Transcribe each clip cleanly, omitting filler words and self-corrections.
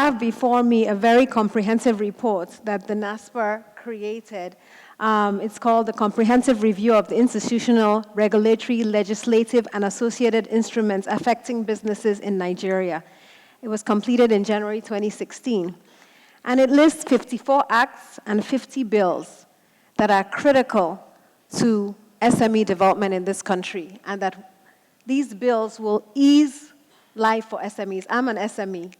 have before me a very comprehensive report that the NASSBER created. It's called the Comprehensive Review of the Institutional, Regulatory, Legislative, and Associated Instruments Affecting Businesses in Nigeria. It was completed in January 2016. And it lists 54 acts and 50 bills that are critical to SME development in this country, and that these bills will ease life for SMEs. I'm an SME,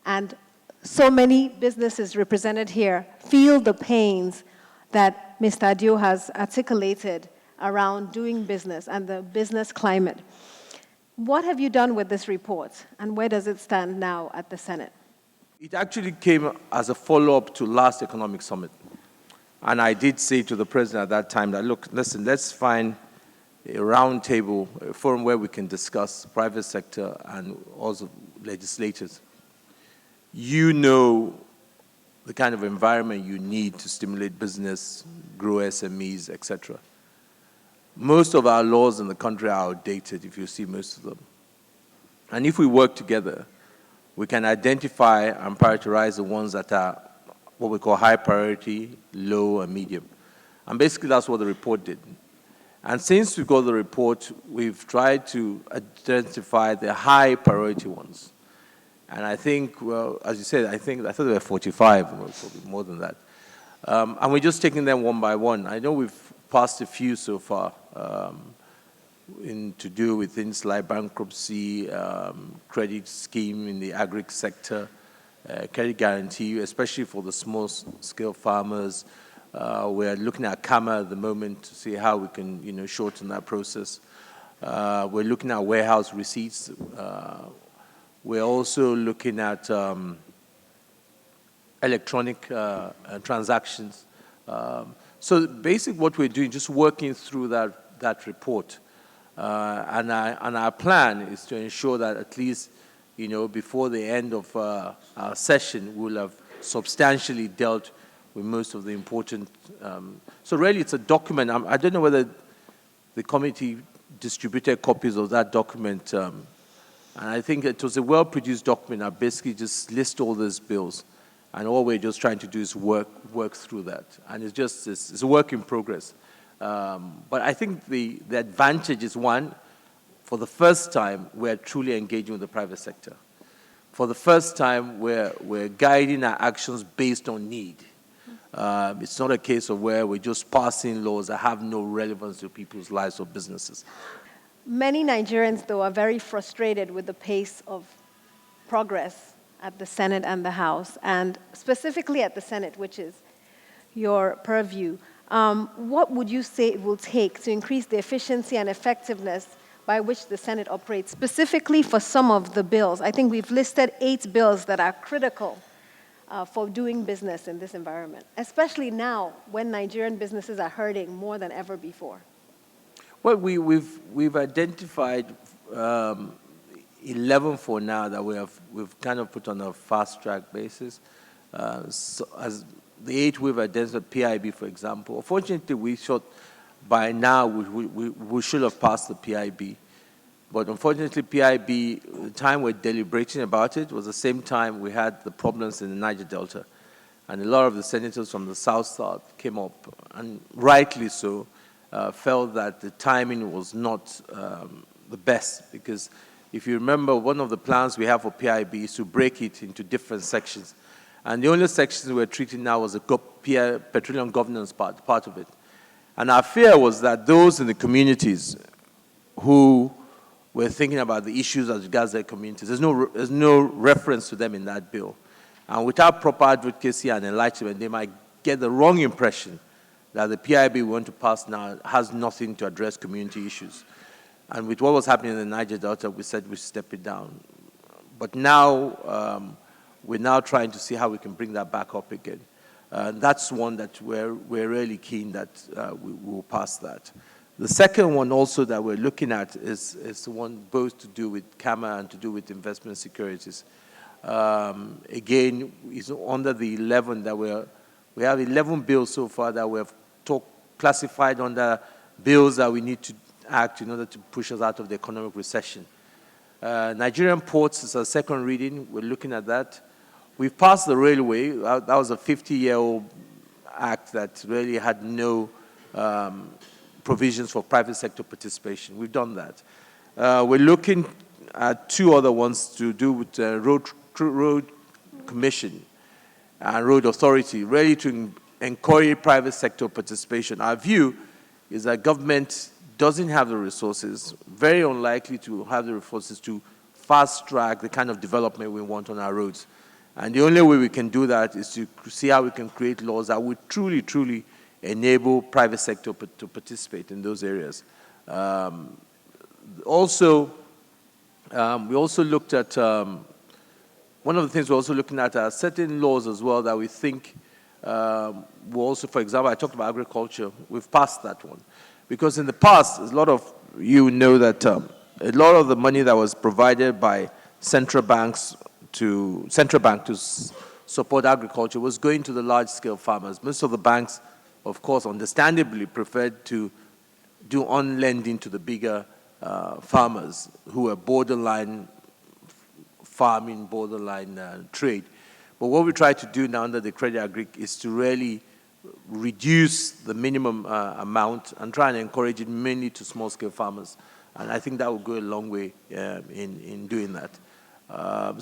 and so many businesses represented here feel the pains that Mr. Adio has articulated around doing business and the business climate. What have you done with this report, and where does it stand now at the Senate? It actually came as a follow-up to last economic summit. And I did say to the president at that time that, look, listen, let's find a roundtable, a forum where we can discuss private sector and also legislators. You know the kind of environment you need to stimulate business, grow SMEs, etc. Most of our laws in the country are outdated, if you see most of them. And if we work together, we can identify and prioritize the ones that are what we call high priority, low, and medium. And basically, that's what the report did. And since we got the report, we've tried to identify the high priority ones. And I think, well, as you said, I thought there were 45, or probably more than that. And we're just taking them one by one. I know we've passed a few so far to do with things like bankruptcy, credit scheme in the agri sector, credit guarantee, especially for the small-scale farmers. We're looking at CAMA at the moment to see how we can, shorten that process. We're looking at warehouse receipts. We're also looking at electronic transactions. So basically what we're doing, just working through that report. And our plan is to ensure that at least, before the end of our session, we'll have substantially dealt with most of the important. So really, it's a document. I don't know whether the committee distributed copies of that document. And I think it was a well-produced document that basically just lists all those bills. And all we're just trying to do is work through that. And it's a work in progress. But I think the advantage is, one, for the first time, we're truly engaging with the private sector. For the first time, we're guiding our actions based on need. It's not a case of where we're just passing laws that have no relevance to people's lives or businesses. Many Nigerians, though, are very frustrated with the pace of progress at the Senate and the House, and specifically at the Senate, which is your purview. What would you say it will take to increase the efficiency and effectiveness by which the Senate operates, specifically for some of the bills? I think we've listed 8 bills that are critical for doing business in this environment, especially now when Nigerian businesses are hurting more than ever before. Well, we've identified 11 for now that we've kind of put on a fast-track basis. So as the 8 we've identified, PIB, for example. Unfortunately, we thought by now we should have passed the PIB. But unfortunately, PIB, the time we're deliberating about it was the same time we had the problems in the Niger Delta. And a lot of the senators from the South came up, and rightly so, felt that the timing was not the best. Because if you remember, one of the plans we have for PIB is to break it into different sections. And the only sections we're treating now was the petroleum governance part of it. And our fear was that those in the communities who were thinking about the issues as regards their communities, there's no reference to them in that bill. And without proper advocacy and enlightenment, they might get the wrong impression that the PIB we want to pass now has nothing to address community issues. And with what was happening in the Niger Delta, we said we should step it down. But now, we're now trying to see how we can bring that back up again. That's one that we're really keen that we will pass that. The second one also that we're looking at is the one both to do with CAMA and to do with investment securities. Again, it's under the 11 that we have 11 bills so far that we have classified under bills that we need to act in order to push us out of the economic recession. Nigerian ports is a second reading. We're looking at that. We've passed the railway. That was a 50-year-old act that really had no provisions for private sector participation. We've done that. We're looking at two other ones to do with road commission and road authority, really to encourage private sector participation. Our view is that government doesn't have the resources, very unlikely to have the resources to fast-track the kind of development we want on our roads. And the only way we can do that is to see how we can create laws that would truly, truly enable private sector to participate in those areas. We also looked at, one of the things we're also looking at are certain laws as well that we think will also, for example, I talked about agriculture. We've passed that one. Because in the past, a lot of you know that a lot of the money that was provided by central banks to support agriculture was going to the large-scale farmers. Most of the banks, of course, understandably preferred to do on-lending to the bigger farmers who were borderline farming, borderline trade. But what we try to do now under the Credit Agric is to really reduce the minimum amount and try and encourage it mainly to small-scale farmers. And I think that will go a long way in doing that.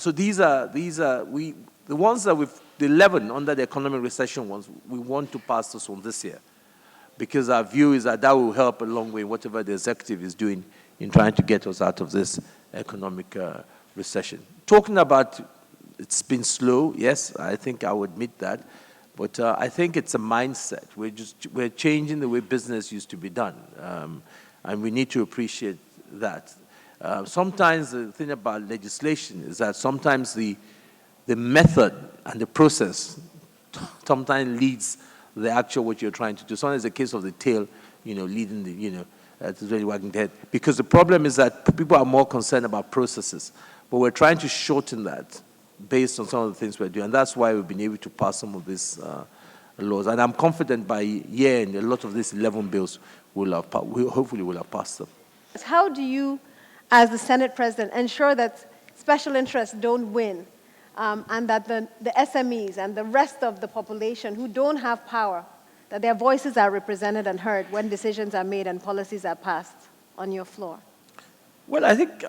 So these are the ones that the 11 under the economic recession ones, we want to pass this one this year, because our view is that that will help a long way whatever the executive is doing in trying to get us out of this economic recession. Talking about it's been slow, yes, I think I would admit that, but I think it's a mindset. We're changing the way business used to be done, and we need to appreciate that. Sometimes the thing about legislation is that sometimes the method and the process sometimes leads the actual what you're trying to do. Sometimes it's a case of the tail, leading the, it's really wagging the head. Because the problem is that people are more concerned about processes, but we're trying to shorten that based on some of the things we're doing. And that's why we've been able to pass some of these laws. And I'm confident by year end, a lot of these 11 bills hopefully will have passed them. How do you, as the Senate President, ensure that special interests don't win and that the SMEs and the rest of the population who don't have power, that their voices are represented and heard when decisions are made and policies are passed on your floor? Well, I think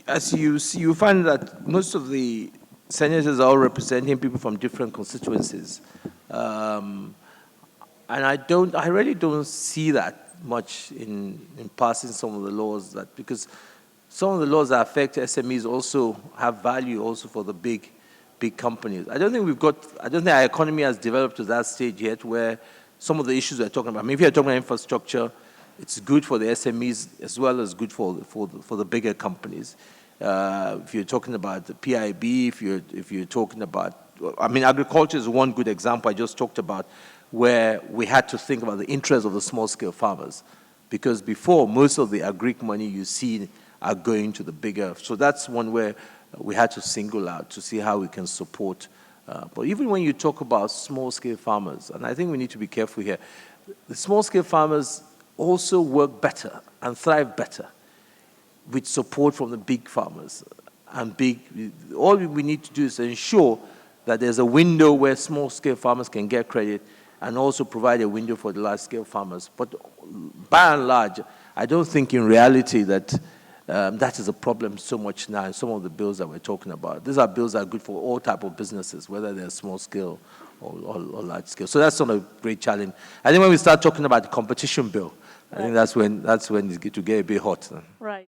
as you see, you find that most of the senators are all representing people from different constituencies. And I really don't see that much in passing some of the laws, because some of the laws that affect SMEs also have value also for the big companies. I don't think our economy has developed to that stage yet where some of the issues we're talking about, I mean, if you're talking about infrastructure, it's good for the SMEs as well as good for the bigger companies. If you're talking about the PIB, if you're talking about, I mean, agriculture is one good example I just talked about, where we had to think about the interests of the small-scale farmers, because before, most of the agric money you see are going to the bigger. So that's one where we had to single out to see how we can support. But even when you talk about small-scale farmers, and I think we need to be careful here, the small-scale farmers also work better and thrive better with support from the big farmers. All we need to do is ensure that there's a window where small-scale farmers can get credit and also provide a window for the large-scale farmers. But by and large, I don't think in reality that that is a problem so much now in some of the bills that we're talking about. These are bills that are good for all type of businesses, whether they're small-scale or large-scale. So that's not a great challenge. I think when we start talking about the competition bill, I think that's when it's going to get a bit hot. Right.